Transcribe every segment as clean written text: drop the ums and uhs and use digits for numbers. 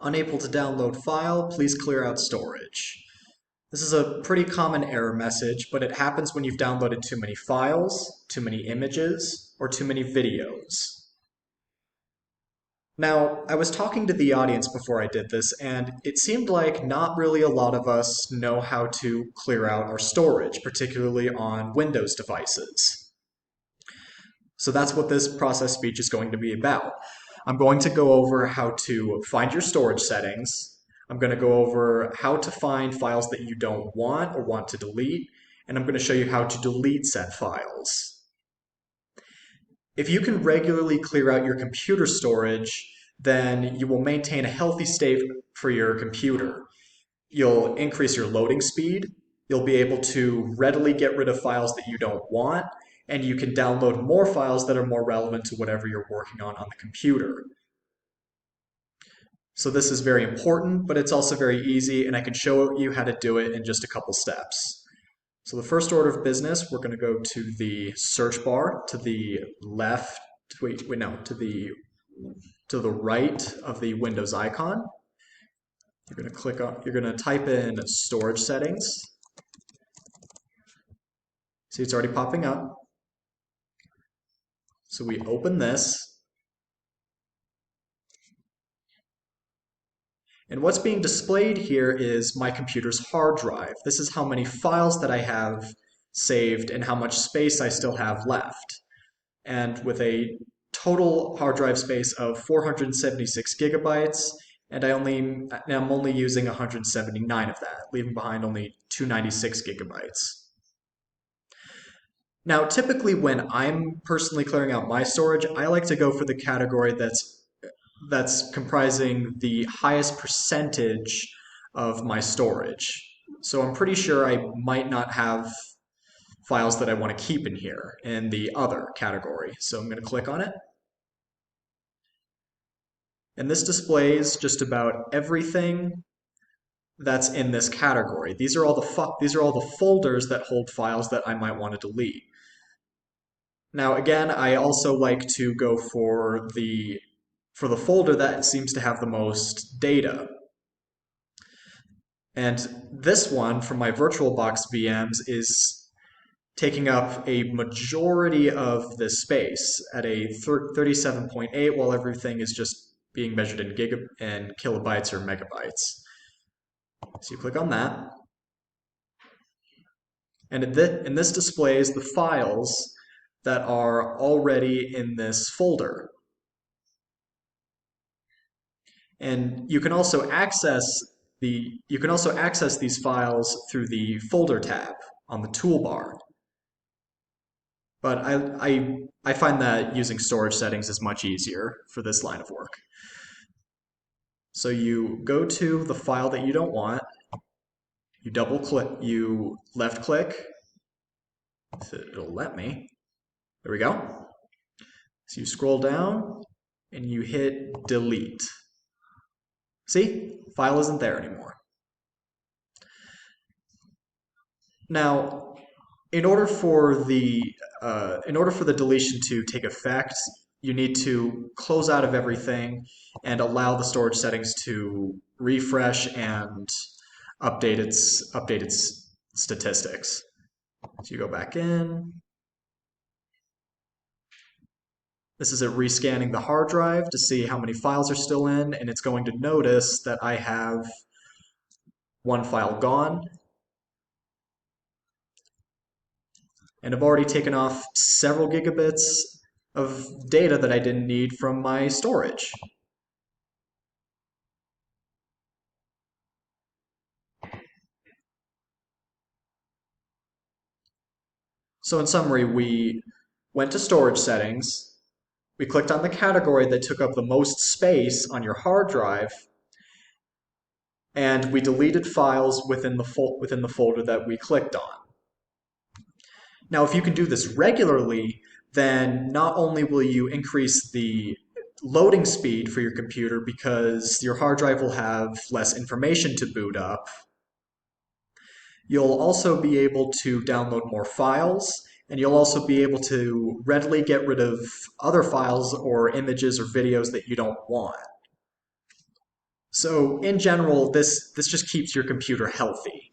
Unable to download file, please clear out storage. This is a pretty common error message, but it happens when you've downloaded too many files, too many images, or too many videos. Now, I was talking to the audience before I did this, and it seemed like not really a lot of us know how to clear out our storage, particularly on Windows devices. So that's what this process speech is going to be about. I'm going to go over how to find your storage settings. I'm going to go over how to find files that you don't want or want to delete, and I'm going to show you how to delete said files. If you can regularly clear out your computer storage, then you will maintain a healthy state for your computer. You'll increase your loading speed, you'll be able to readily get rid of files that you don't want, and you can download more files that are more relevant to whatever you're working on the computer. So this is very important, but it's also very easy, and I can show you how to do it in just a couple steps. So the first order of business, we're going to go to the search bar to the left, no, to the right of the Windows icon. You're going to type in storage settings. See, it's already popping up. So we open this. And what's being displayed here is my computer's hard drive. This is how many files that I have saved and how much space I still have left. And with a total hard drive space of 476 gigabytes, and I'm only using 179 of that, leaving behind only 296 gigabytes. Now, typically when I'm personally clearing out my storage, I like to go for the category that's comprising the highest percentage of my storage. So I'm pretty sure I might not have files that I want to keep in here in the other category. So I'm going to click on it. And this displays just about everything that's in this category. These are all the folders that hold files that I might want to delete. Now again, I also like to go for the folder that seems to have the most data. And this one from my VirtualBox VMs is taking up a majority of this space at a 37.8, while everything is just being measured in kilobytes or megabytes. So you click on that. And this displays the files that are already in this folder. And you can also access these files through the folder tab on the toolbar. But I find that using storage settings is much easier for this line of work. So you go to the file that you don't want, you left click, it'll let me. There we go. So you scroll down and you hit delete. See? File isn't there anymore. Now, in order for the deletion to take effect, you need to close out of everything and allow the storage settings to refresh and update its statistics. So you go back in. This is it rescanning the hard drive to see how many files are still in, and it's going to notice that I have one file gone. And I've already taken off several gigabits of data that I didn't need from my storage. So in summary, we went to storage settings, we clicked on the category that took up the most space on your hard drive, and we deleted files within the folder that we clicked on. Now, if you can do this regularly, then not only will you increase the loading speed for your computer because your hard drive will have less information to boot up, you'll also be able to download more files, and you'll also be able to readily get rid of other files or images or videos that you don't want. So in general, this just keeps your computer healthy.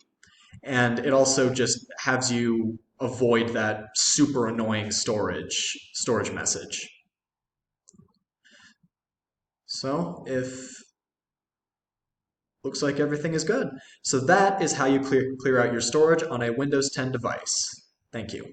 And it also just has you avoid that super annoying storage message. So if looks like everything is good. So that is how you clear out your storage on a Windows 10 device. Thank you.